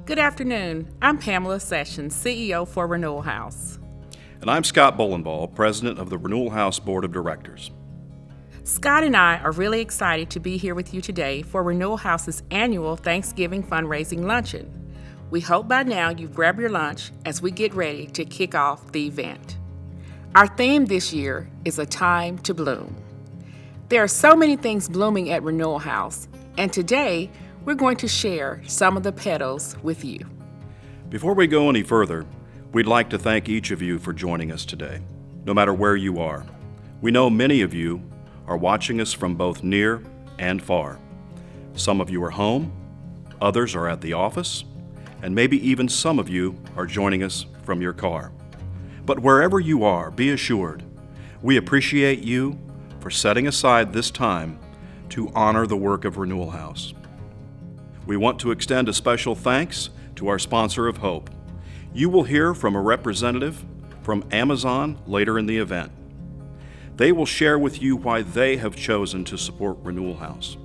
Good afternoon. I'm Pamela Sessions, CEO for Renewal House. And I'm Scott Bolenball, President of the Renewal House Board of Directors. Scott and I are really excited to be here with you today for Renewal House's annual Thanksgiving fundraising luncheon. We hope by now you've grabbed your lunch as we get ready to kick off the event. Our theme this year is A Time to Bloom. There are so many things blooming at Renewal House, and today we're going to share some of the petals with you. Before we go any further, we'd like to thank each of you for joining us today, no matter where you are. We know many of you are watching us from both near and far. Some of you are home, others are at the office, and maybe even some of you are joining us from your car. But wherever you are, be assured, we appreciate you for setting aside this time to honor the work of Renewal House. We want to extend a special thanks to our sponsor of Hope. You will hear from a representative from Amazon later in the event. They will share with you why they have chosen to support Renewal House.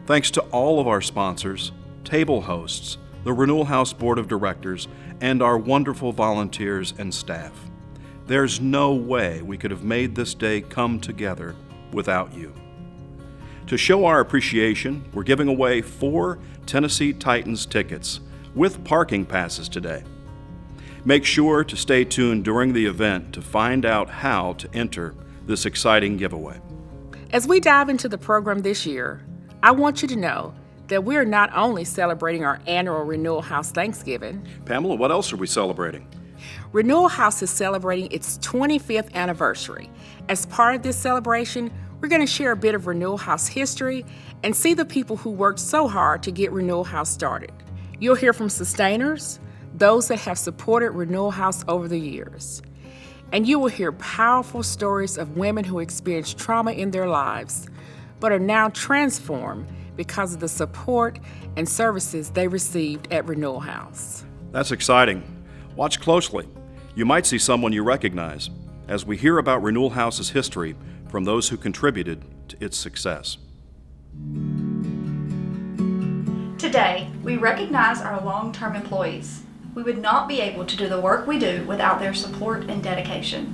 Thanks to all of our sponsors, table hosts, the Renewal House Board of Directors, and our wonderful volunteers and staff. There's no way we could have made this day come together without you. To show our appreciation, we're giving away 4 Tennessee Titans tickets with parking passes today. Make sure to stay tuned during the event to find out how to enter this exciting giveaway. As we dive into the program this year, I want you to know that we're not only celebrating our annual Renewal House Thanksgiving. Pamela, what else are we celebrating? Renewal House is celebrating its 25th anniversary. As part of this celebration, we're going to share a bit of Renewal House history and see the people who worked so hard to get Renewal House started. You'll hear from sustainers, those that have supported Renewal House over the years. And you will hear powerful stories of women who experienced trauma in their lives, but are now transformed because of the support and services they received at Renewal House. That's exciting. Watch closely. You might see someone you recognize as we hear about Renewal House's history from those who contributed to its success. Today, we recognize our long-term employees. We would not be able to do the work we do without their support and dedication.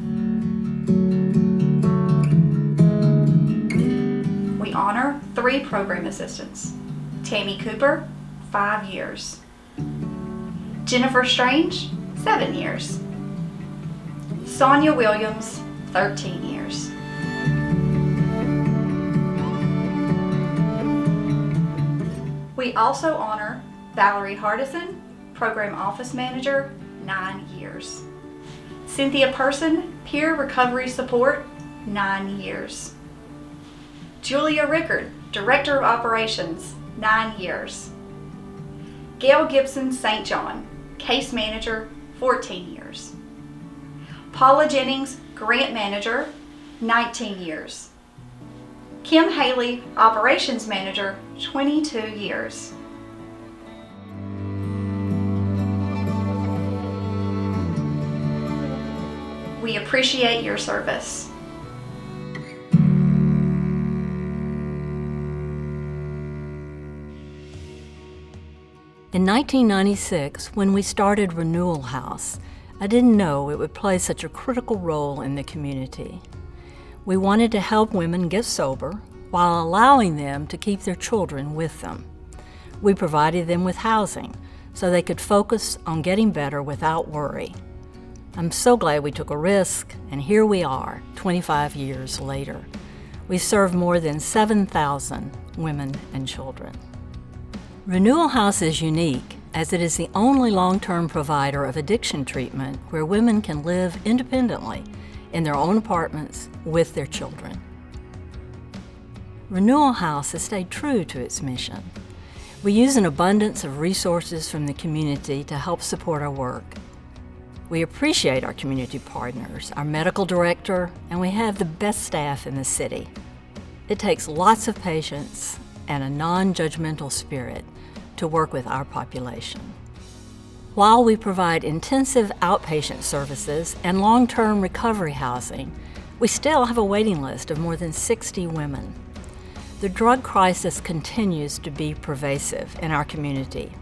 We honor 3 program assistants. Tammy Cooper, 5 years. Jennifer Strange, 7 years. Sonia Williams, 13 years. We also honor Valerie Hardison, Program Office Manager, 9 years. Cynthia Person, Peer Recovery Support, 9 years. Julia Rickard, Director of Operations, 9 years. Gail Gibson St. John, Case Manager, 14 years. Paula Jennings, Grant Manager, 19 years. Kim Haley, Operations Manager, 22 years. We appreciate your service. In 1996, when we started Renewal House, I didn't know it would play such a critical role in the community. We wanted to help women get sober while allowing them to keep their children with them. We provided them with housing so they could focus on getting better without worry. I'm so glad we took a risk, and here we are, 25 years later. We serve more than 7,000 women and children. Renewal House is unique as it is the only long-term provider of addiction treatment where women can live independently in their own apartments with their children. Renewal House has stayed true to its mission. We use an abundance of resources from the community to help support our work. We appreciate our community partners, our medical director, and we have the best staff in the city. It takes lots of patience and a non-judgmental spirit to work with our population. While we provide intensive outpatient services and long-term recovery housing, we still have a waiting list of more than 60 women. The drug crisis continues to be pervasive in our community,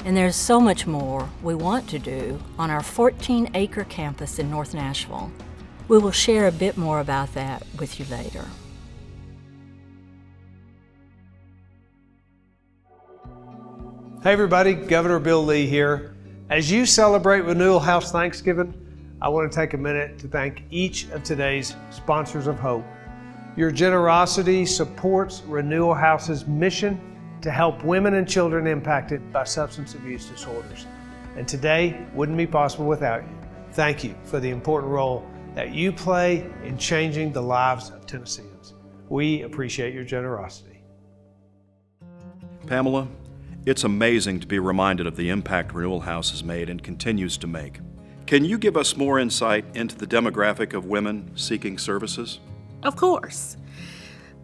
And there's so much more we want to do on our 14-acre campus in North Nashville. We will share a bit more about that with you later. Hey everybody, Governor Bill Lee here. As you celebrate Renewal House Thanksgiving, I want to take a minute to thank each of today's sponsors of hope. Your generosity supports Renewal House's mission to help women and children impacted by substance abuse disorders. And today wouldn't be possible without you. Thank you for the important role that you play in changing the lives of Tennesseans. We appreciate your generosity. Pamela, it's amazing to be reminded of the impact Renewal House has made and continues to make. Can you give us more insight into the demographic of women seeking services? Of course.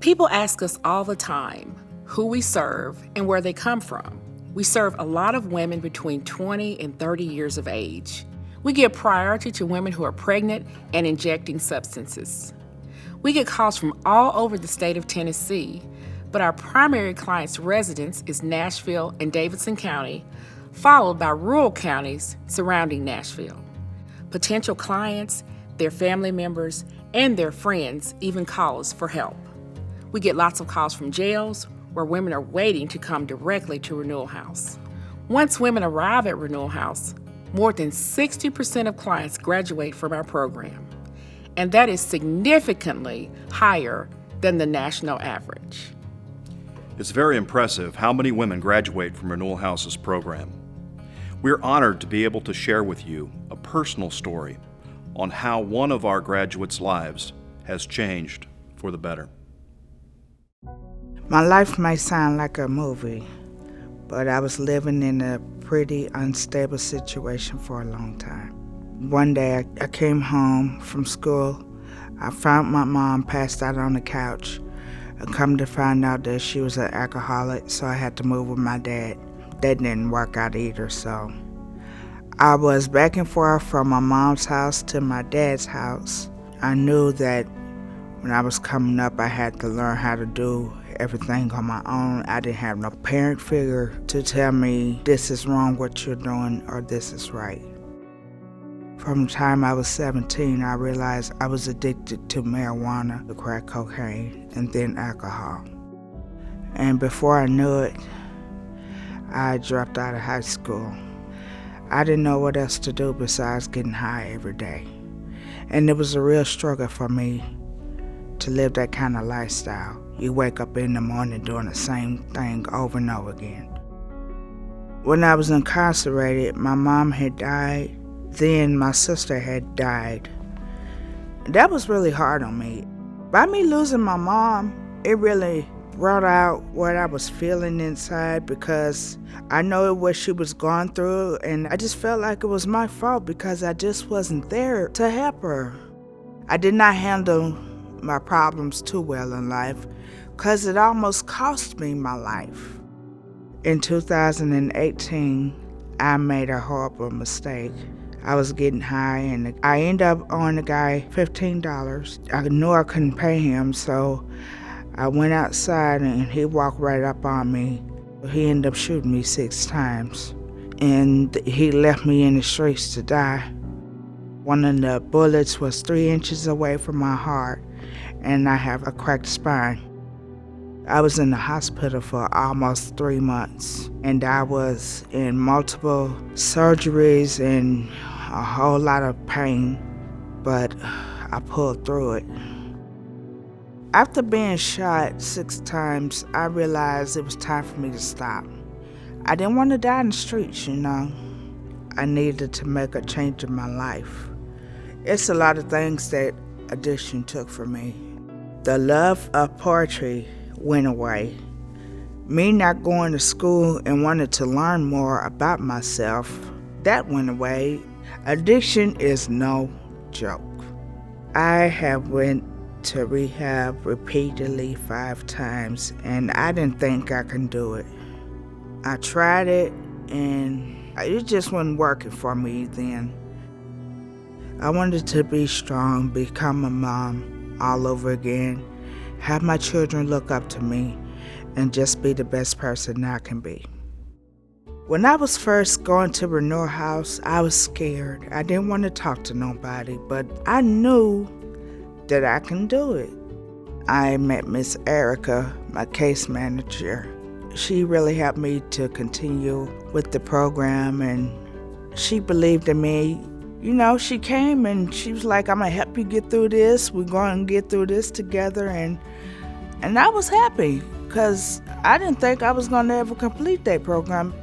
People ask us all the time who we serve and where they come from. We serve a lot of women between 20 and 30 years of age. We give priority to women who are pregnant and injecting substances. We get calls from all over the state of Tennessee, but our primary client's residence is Nashville and Davidson County, followed by rural counties surrounding Nashville. Potential clients, their family members, and their friends even call us for help. We get lots of calls from jails where women are waiting to come directly to Renewal House. Once women arrive at Renewal House, more than 60% of clients graduate from our program, and that is significantly higher than the national average. It's very impressive how many women graduate from Renewal House's program. We're honored to be able to share with you a personal story on how one of our graduates' lives has changed for the better. My life might sound like a movie, but I was living in a pretty unstable situation for a long time. One day I came home from school. I found my mom passed out on the couch. I come to find out that she was an alcoholic, so I had to move with my dad. That didn't work out either, so I was back and forth from my mom's house to my dad's house. I knew that when I was coming up, I had to learn how to do everything on my own. I didn't have no parent figure to tell me this is wrong what you're doing or this is right. From the time I was 17, I realized I was addicted to marijuana, to crack cocaine, and then alcohol. And before I knew it, I dropped out of high school. I didn't know what else to do besides getting high every day. And it was a real struggle for me to live that kind of lifestyle. You wake up in the morning doing the same thing over and over again. When I was incarcerated, my mom had died, then my sister had died. That was really hard on me. By me losing my mom, it really brought out what I was feeling inside because I know what she was going through, and I just felt like it was my fault because I just wasn't there to help her. I did not handle my problems too well in life because it almost cost me my life. In 2018, I made a horrible mistake. I was getting high and I ended up owing the guy $15. I knew I couldn't pay him, so I went outside and he walked right up on me. He ended up shooting me 6 times and he left me in the streets to die. One of the bullets was 3 inches away from my heart and I have a cracked spine. I was in the hospital for almost 3 months and I was in multiple surgeries and a whole lot of pain, but I pulled through it. After being shot 6 times, I realized it was time for me to stop. I didn't want to die in the streets, you know. I needed to make a change in my life. It's a lot of things that addiction took from me. The love of poetry went away. Me not going to school and wanting to learn more about myself, that went away. Addiction is no joke. I have went to rehab repeatedly 5 times and I didn't think I can do it. I tried it and it just wasn't working for me then. I wanted to be strong, become a mom all over again, have my children look up to me, and just be the best person I can be. When I was first going to Renewal House, I was scared. I didn't want to talk to nobody, but I knew that I can do it. I met Miss Erica, my case manager. She really helped me to continue with the program, and she believed in me. You know, she came and she was like, I'm gonna help you get through this. We're going to get through this together. And I was happy because I didn't think I was gonna ever complete that program.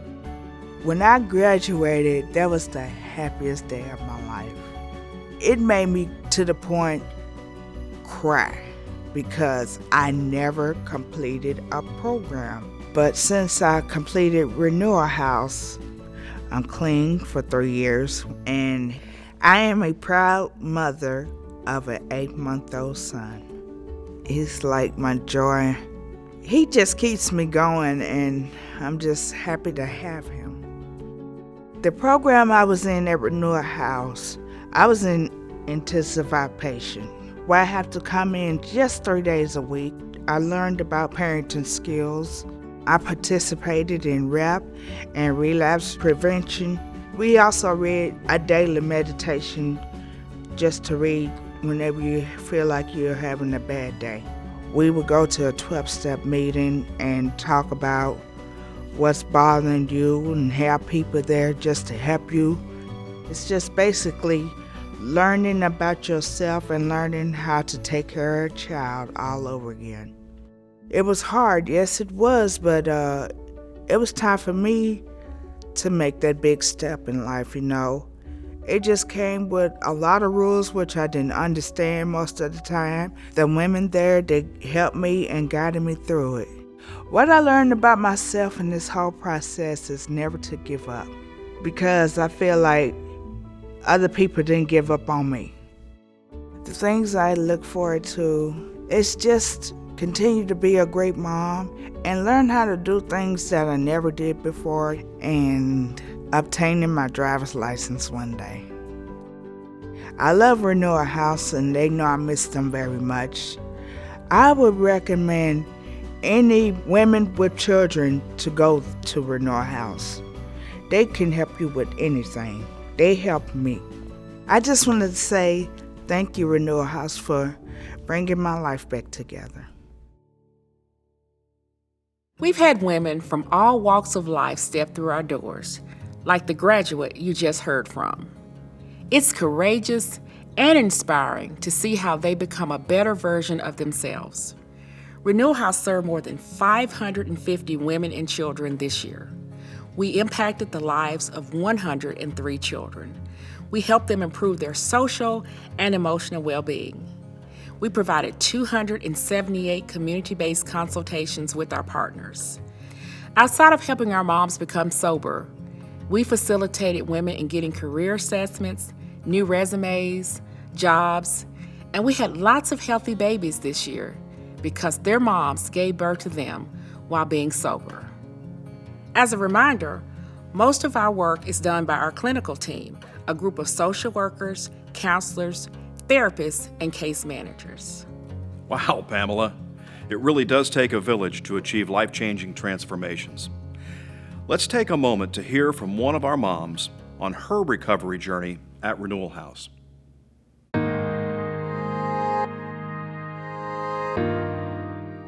When I graduated, that was the happiest day of my life. It made me to the point cry because I never completed a program. But since I completed Renewal House, I'm clean for 3 years, and I am a proud mother of an 8-month-old son. He's like my joy. He just keeps me going, and I'm just happy to have him. The program I was in at Renewal House, I was in intensive outpatient, where I have to come in just 3 days a week. I learned about parenting skills. I participated in REP and relapse prevention. We also read a daily meditation just to read whenever you feel like you're having a bad day. We would go to a 12-step meeting and talk about what's bothering you and have people there just to help you. It's just basically learning about yourself and learning how to take care of a child all over again. It was hard, yes it was, but it was time for me to make that big step in life, you know. It just came with a lot of rules which I didn't understand most of the time. The women there, they helped me and guided me through it. What I learned about myself in this whole process is never to give up, because I feel like other people didn't give up on me. The things I look forward to is just continue to be a great mom and learn how to do things that I never did before, and obtaining my driver's license one day. I love Renewal House and they know I miss them very much. I would recommend any women with children to go to Renewal House. They can help you with anything. They helped me. I just wanted to say thank you, Renewal House, for bringing my life back together. We've had women from all walks of life step through our doors, like the graduate you just heard from. It's courageous and inspiring to see how they become a better version of themselves. Renewal House served more than 550 women and children this year. We impacted the lives of 103 children. We helped them improve their social and emotional well-being. We provided 278 community-based consultations with our partners. Outside of helping our moms become sober, we facilitated women in getting career assessments, new resumes, jobs, and we had lots of healthy babies this year because their moms gave birth to them while being sober. As a reminder, most of our work is done by our clinical team, a group of social workers, counselors, therapists, and case managers. Wow, Pamela. It really does take a village to achieve life-changing transformations. Let's take a moment to hear from one of our moms on her recovery journey at Renewal House.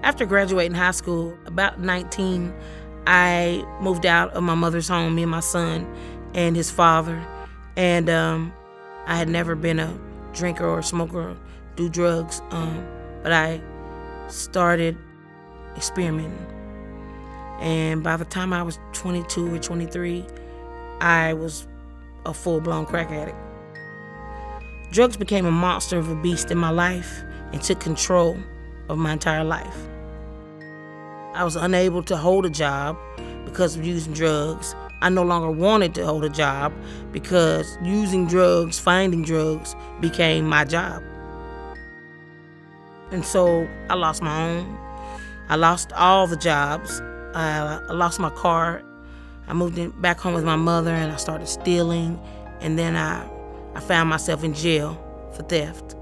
After graduating high school, about 19, I moved out of my mother's home, me and my son and his father. And I had never been a drinker or smoker or do drugs, but I started experimenting. And by the time I was 22 or 23, I was a full-blown crack addict. Drugs became a monster of a beast in my life and took control of my entire life. I was unable to hold a job because of using drugs. I no longer wanted to hold a job because using drugs, finding drugs, became my job. And so I lost my home. I lost all the jobs. I lost my car. I moved back home with my mother and I started stealing. And then I found myself in jail for theft.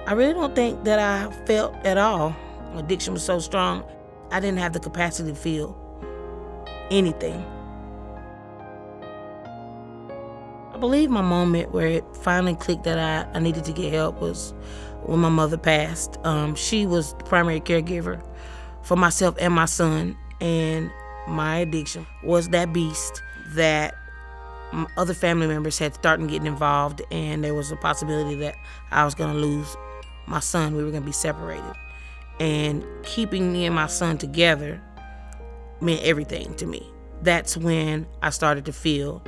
I really don't think that I felt at all. Addiction was so strong, I didn't have the capacity to feel. anything. I believe my moment where it finally clicked that I needed to get help was when my mother passed. She was the primary caregiver for myself and my son, and my addiction was that beast that other family members had started getting involved, and there was a possibility that I was going to lose my son. We were going to be separated. And keeping me and my son together meant everything to me. That's when I started to feel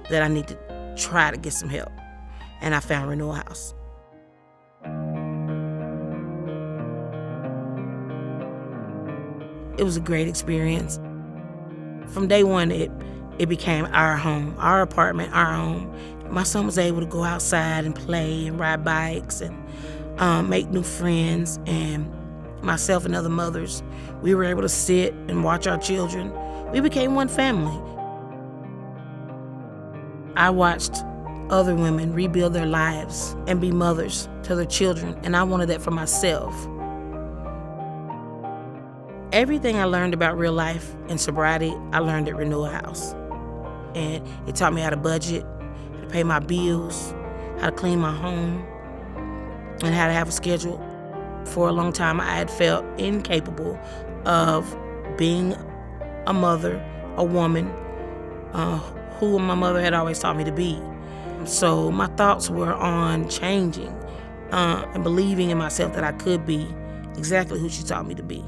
that I need to try to get some help. And I found Renewal House. It was a great experience. From day one, it became our home, our apartment, our home. My son was able to go outside and play and ride bikes and make new friends. And myself and other mothers, we were able to sit and watch our children. We became one family. I watched other women rebuild their lives and be mothers to their children, and I wanted that for myself. Everything I learned about real life and sobriety, I learned at Renewal House. And it taught me how to budget, how to pay my bills, how to clean my home, and how to have a schedule. For a long time, I had felt incapable of being a mother, a woman, who my mother had always taught me to be. So my thoughts were on changing and believing in myself that I could be exactly who she taught me to be.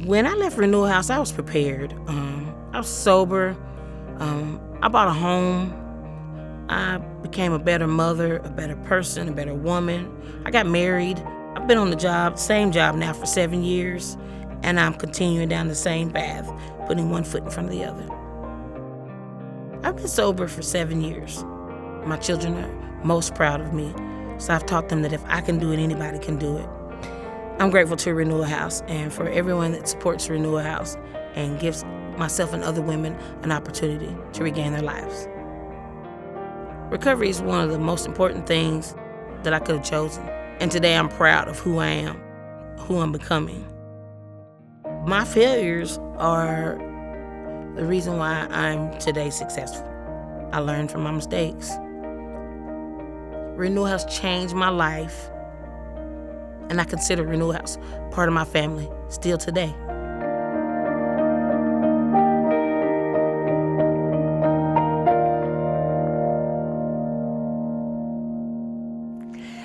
When I left Renewal House, I was prepared. I was sober. I bought a home. I became a better mother, a better person, a better woman. I got married. I've been on the same job now for 7 years, and I'm continuing down the same path, putting one foot in front of the other. I've been sober for 7 years. My children are most proud of me, so I've taught them that if I can do it, anybody can do it. I'm grateful to Renewal House and for everyone that supports Renewal House and gives myself and other women an opportunity to regain their lives. Recovery is one of the most important things that I could have chosen. And today I'm proud of who I am, who I'm becoming. My failures are the reason why I'm today successful. I learned from my mistakes. Renewal House changed my life, and I consider Renewal House part of my family still today.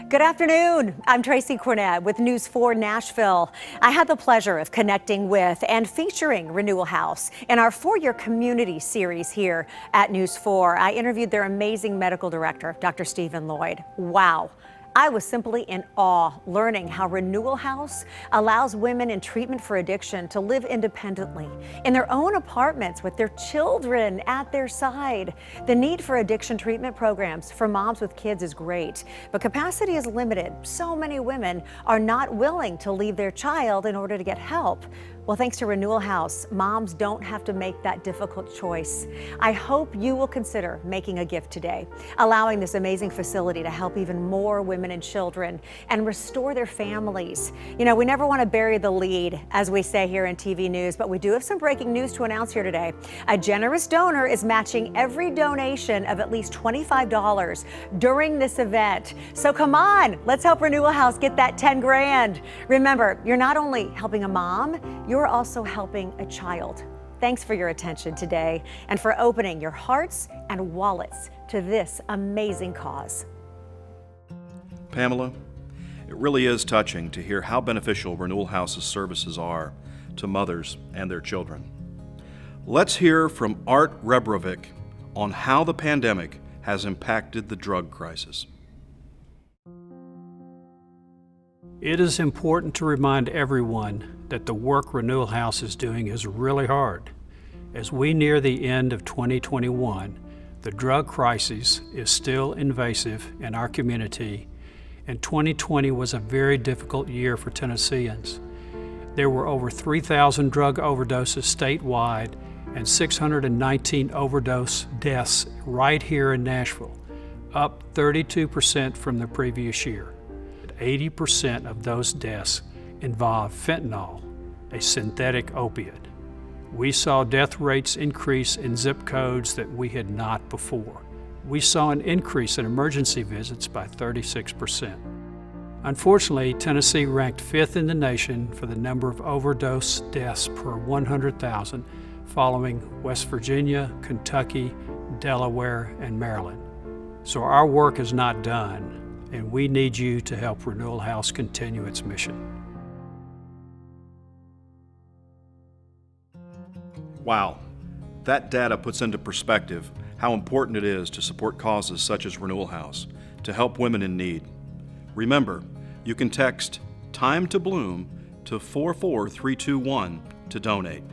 Good afternoon. I'm Tracy Cornett with News 4 Nashville. I had the pleasure of connecting with and featuring Renewal House in our 4-year community series here at News 4. I interviewed their amazing medical director, Dr. Stephen Lloyd. Wow. I was simply in awe learning how Renewal House allows women in treatment for addiction to live independently in their own apartments with their children at their side. The need for addiction treatment programs for moms with kids is great, but capacity is limited. So many women are not willing to leave their child in order to get help. Well, thanks to Renewal House, moms don't have to make that difficult choice. I hope you will consider making a gift today, allowing this amazing facility to help even more women and children and restore their families. You know, we never want to bury the lead, as we say here in TV news, but we do have some breaking news to announce here today. A generous donor is matching every donation of at least $25 during this event. So come on, let's help Renewal House get that 10 grand. Remember, you're not only helping a mom, you're also helping a child. Thanks for your attention today and for opening your hearts and wallets to this amazing cause. Pamela, it really is touching to hear how beneficial Renewal House's services are to mothers and their children. Let's hear from Art Rebrovic on how the pandemic has impacted the drug crisis. It is important to remind everyone that the work Renewal House is doing is really hard. As we near the end of 2021, the drug crisis is still invasive in our community, and 2020 was a very difficult year for Tennesseans. There were over 3,000 drug overdoses statewide and 619 overdose deaths right here in Nashville, up 32% from the previous year. 80% of those deaths involve fentanyl, a synthetic opiate. We saw death rates increase in zip codes that we had not before. We saw an increase in emergency visits by 36%. Unfortunately, Tennessee ranked 5th in the nation for the number of overdose deaths per 100,000, following West Virginia, Kentucky, Delaware, and Maryland. So our work is not done, and we need you to help Renewal House continue its mission. Wow, that data puts into perspective how important it is to support causes such as Renewal House to help women in need. Remember, you can text Time to Bloom to 44321 to donate.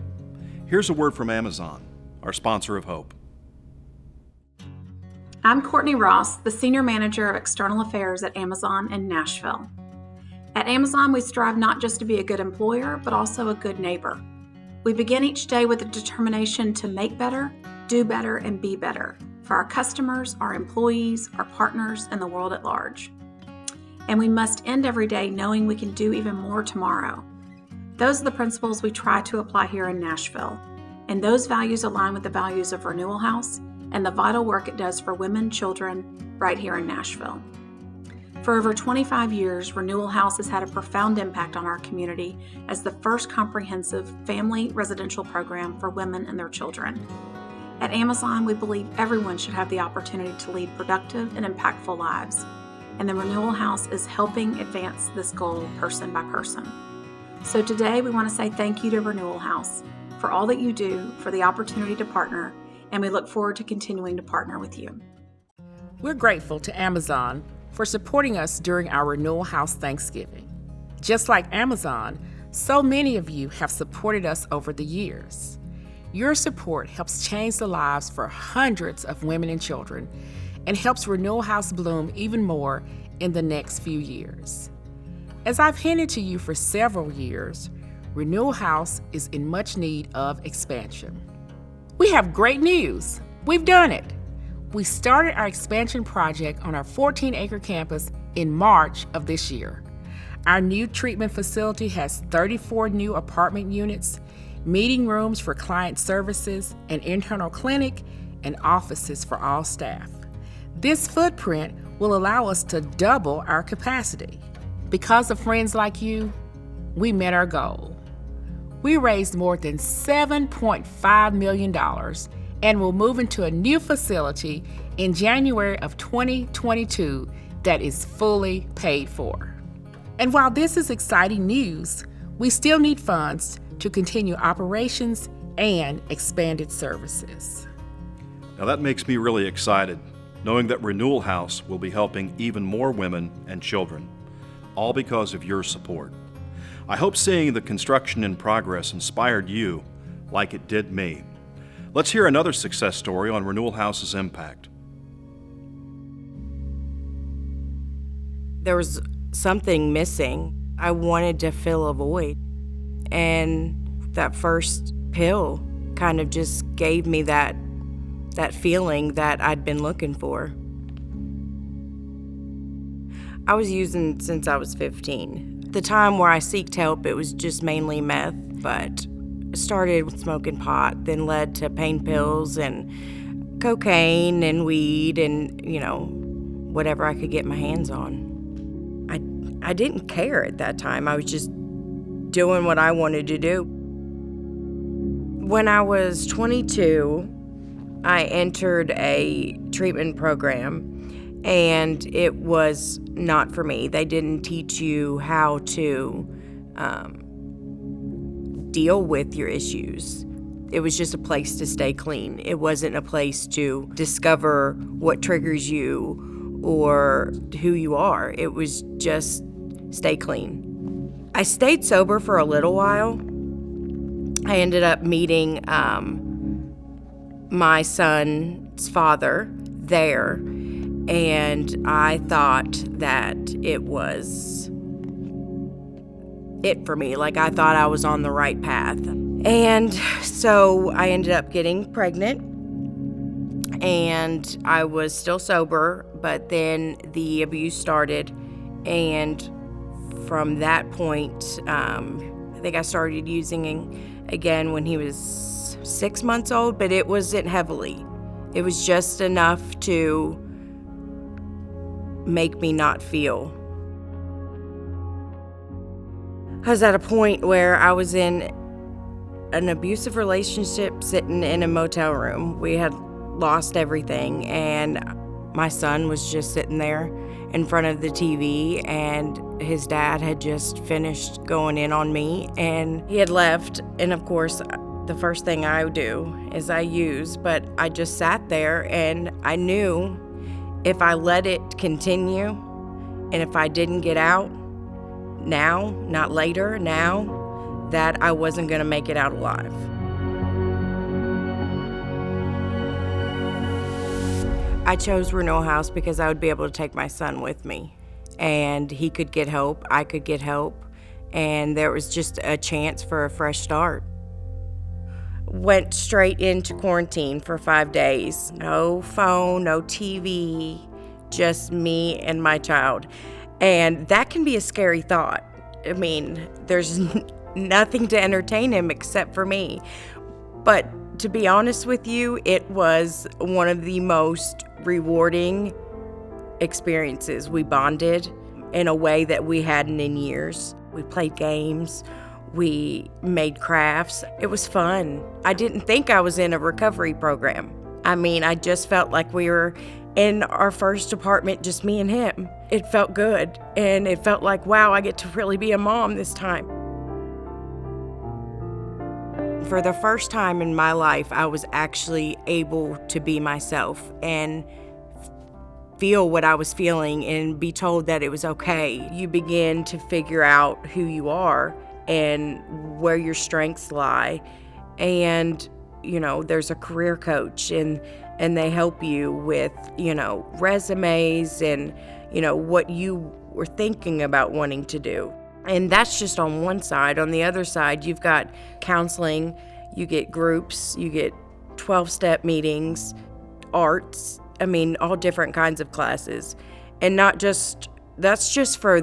Here's a word from Amazon, our sponsor of Hope. I'm Courtney Ross, the Senior Manager of External Affairs at Amazon in Nashville. At Amazon, we strive not just to be a good employer, but also a good neighbor. We begin each day with a determination to make better, do better, and be better for our customers, our employees, our partners, and the world at large. And we must end every day knowing we can do even more tomorrow. Those are the principles we try to apply here in Nashville, and those values align with the values of Renewal House and the vital work it does for women, children, right here in Nashville. For over 25 years, Renewal House has had a profound impact on our community as the first comprehensive family residential program for women and their children. At Amazon, we believe everyone should have the opportunity to lead productive and impactful lives, and the Renewal House is helping advance this goal person by person. So today, we want to say thank you to Renewal House for all that you do, for the opportunity to partner, and we look forward to continuing to partner with you. We're grateful to Amazon for supporting us during our Renewal House Thanksgiving. Just like Amazon, so many of you have supported us over the years. Your support helps change the lives for hundreds of women and children and helps Renewal House bloom even more in the next few years. As I've hinted to you for several years, Renewal House is in much need of expansion. We have great news. We've done it. We started our expansion project on our 14-acre campus in March of this year. Our new treatment facility has 34 new apartment units, meeting rooms for client services, an internal clinic, and offices for all staff. This footprint will allow us to double our capacity. Because of friends like you, we met our goal. We raised more than $7.5 million and will move into a new facility in January of 2022 that is fully paid for. And while this is exciting news, we still need funds to continue operations and expanded services. Now that makes me really excited, knowing that Renewal House will be helping even more women and children, all because of your support. I hope seeing the construction in progress inspired you like it did me. Let's hear another success story on Renewal House's impact. There was something missing. I wanted to fill a void. And that first pill kind of just gave me that feeling that I'd been looking for. I was using since I was 15. The time where I sought help, it was just mainly meth, but I started with smoking pot, then led to pain pills and cocaine and weed and, whatever I could get my hands on. I didn't care at that time. I was just doing what I wanted to do. When I was 22, I entered a treatment program, and it was not for me. They didn't teach you how to deal with your issues. It was just a place to stay clean. It wasn't a place to discover what triggers you or who you are. It was just stay clean. I stayed sober for a little while. I ended up meeting my son's father there, and I thought that it was it for me. Like, I thought I was on the right path. And so I ended up getting pregnant, and I was still sober, but then the abuse started, and from that point, I think I started using again when he was 6 months old, but it wasn't heavily. It was just enough to make me not feel. I was at a point where I was in an abusive relationship sitting in a motel room. We had lost everything, and my son was just sitting there in front of the TV, and his dad had just finished going in on me, and he had left. And of course, the first thing I do is I use, but I just sat there, and I knew if I let it continue, and if I didn't get out now, not later, now, that I wasn't gonna make it out alive. I chose Renewal House because I would be able to take my son with me, and he could get help, I could get help, and there was just a chance for a fresh start. Went straight into quarantine for 5 days. No phone, no TV, just me and my child. And that can be a scary thought. I mean, there's nothing to entertain him except for me. But to be honest with you, it was one of the most rewarding experiences. We bonded in a way that we hadn't in years. We played games. We made crafts. It was fun. I didn't think I was in a recovery program. I mean, I just felt like we were in our first apartment, just me and him. It felt good, and it felt like, wow, I get to really be a mom this time. For the first time in my life, I was actually able to be myself and feel what I was feeling and be told that it was okay. You begin to figure out who you are and where your strengths lie. And, you know, there's a career coach, and they help you with, you know, resumes and, you know, what you were thinking about wanting to do. And that's just on one side. On the other side, you've got counseling, you get groups, you get 12-step meetings, arts, I mean, all different kinds of classes. And that's just for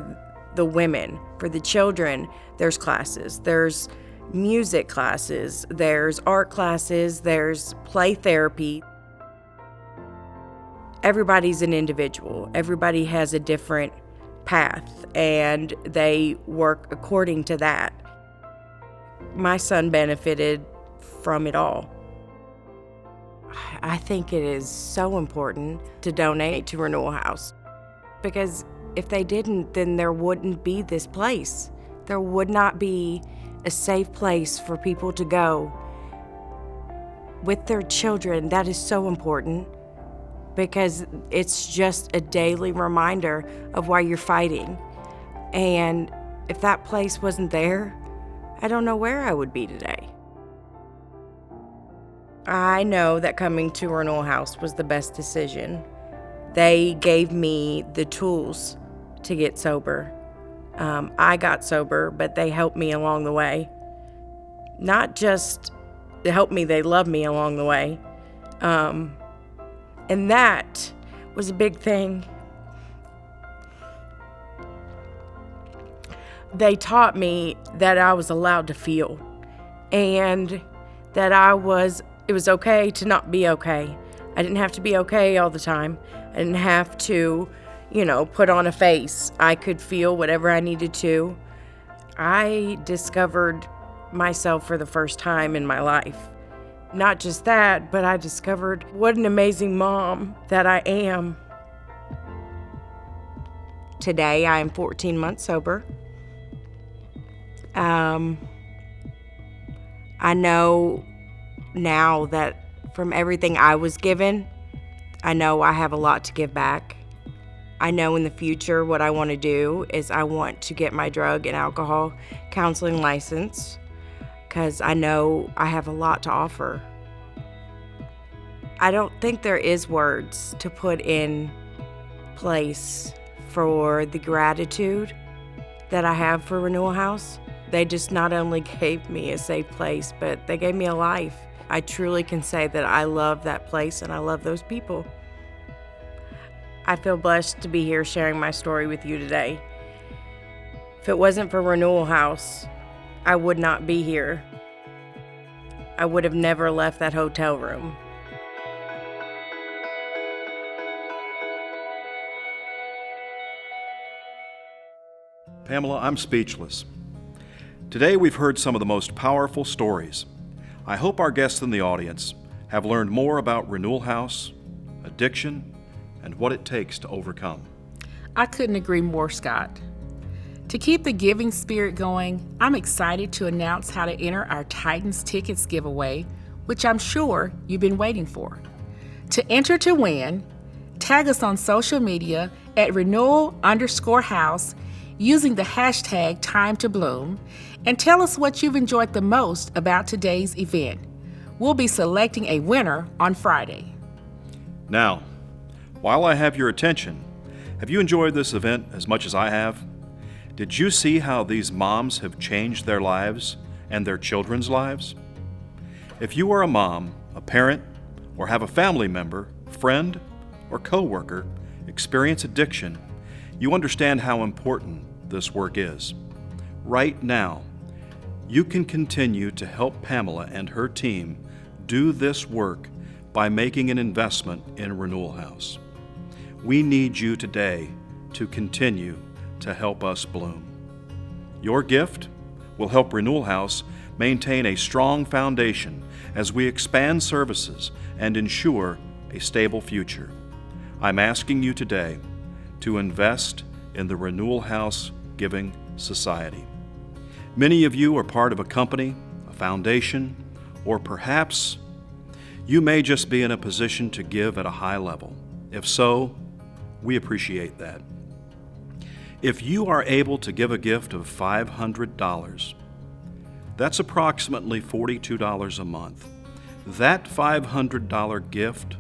the women. For the children, there's classes. There's music classes, there's art classes, there's play therapy. Everybody's an individual. Everybody has a different path, and they work according to that. My son benefited from it all. I think it is so important to donate to Renewal House, because if they didn't, then there wouldn't be this place. There would not be a safe place for people to go with their children. That is so important, because it's just a daily reminder of why you're fighting. And if that place wasn't there, I don't know where I would be today. I know that coming to Renewal House was the best decision. They gave me the tools to get sober. I got sober, but they helped me along the way. Not just to help me, they loved me along the way. And that was a big thing. They taught me that I was allowed to feel, and that it was okay to not be okay. I didn't have to be okay all the time. I didn't have to, put on a face. I could feel whatever I needed to. I discovered myself for the first time in my life. Not just that, but I discovered what an amazing mom that I am. Today, I am 14 months sober. I know now that from everything I was given, I know I have a lot to give back. I know in the future what I want to do is I want to get my drug and alcohol counseling license, because I know I have a lot to offer. I don't think there is words to put in place for the gratitude that I have for Renewal House. They just not only gave me a safe place, but they gave me a life. I truly can say that I love that place and I love those people. I feel blessed to be here sharing my story with you today. If it wasn't for Renewal House, I would not be here. I would have never left that hotel room. Pamela, I'm speechless. Today we've heard some of the most powerful stories. I hope our guests in the audience have learned more about Renewal House, addiction, and what it takes to overcome. I couldn't agree more, Scott. To keep the giving spirit going, I'm excited to announce how to enter our Titans Tickets giveaway, which I'm sure you've been waiting for. To enter to win, tag us on social media at Renewal_House using the hashtag #TimeToBloom and tell us what you've enjoyed the most about today's event. We'll be selecting a winner on Friday. Now, while I have your attention, have you enjoyed this event as much as I have? Did you see how these moms have changed their lives and their children's lives? If you are a mom, a parent, or have a family member, friend, or coworker experience addiction, you understand how important this work is. Right now, you can continue to help Pamela and her team do this work by making an investment in Renewal House. We need you today to continue to help us bloom. Your gift will help Renewal House maintain a strong foundation as we expand services and ensure a stable future. I'm asking you today to invest in the Renewal House Giving Society. Many of you are part of a company, a foundation, or perhaps you may just be in a position to give at a high level. If so, we appreciate that. If you are able to give a gift of $500, that's approximately $42 a month. That $500 gift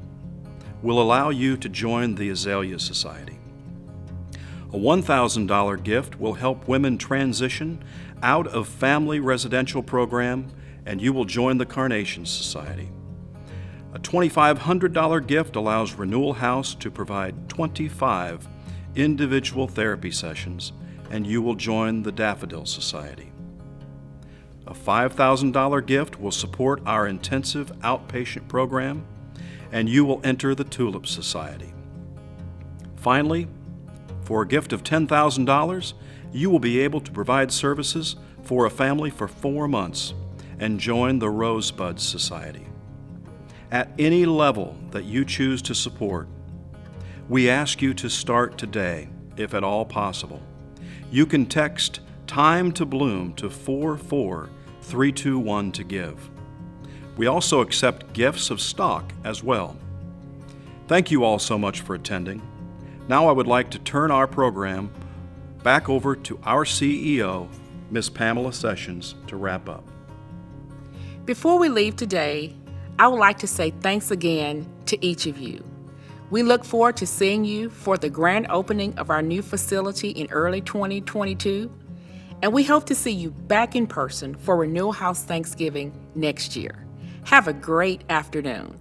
will allow you to join the Azalea Society. A $1,000 gift will help women transition out of family residential program, and you will join the Carnation Society. A $2,500 gift allows Renewal House to provide 25 individual therapy sessions, and you will join the Daffodil Society. A $5,000 gift will support our intensive outpatient program, and you will enter the Tulip Society. Finally, for a gift of $10,000, you will be able to provide services for a family for 4 months and join the Rosebud Society. At any level that you choose to support, we ask you to start today, if at all possible. You can text Time to Bloom to 44321 to give. We also accept gifts of stock as well. Thank you all so much for attending. Now I would like to turn our program back over to our CEO, Ms. Pamela Sessions, to wrap up. Before we leave today, I would like to say thanks again to each of you. We look forward to seeing you for the grand opening of our new facility in early 2022, and we hope to see you back in person for Renewal House Thanksgiving next year. Have a great afternoon.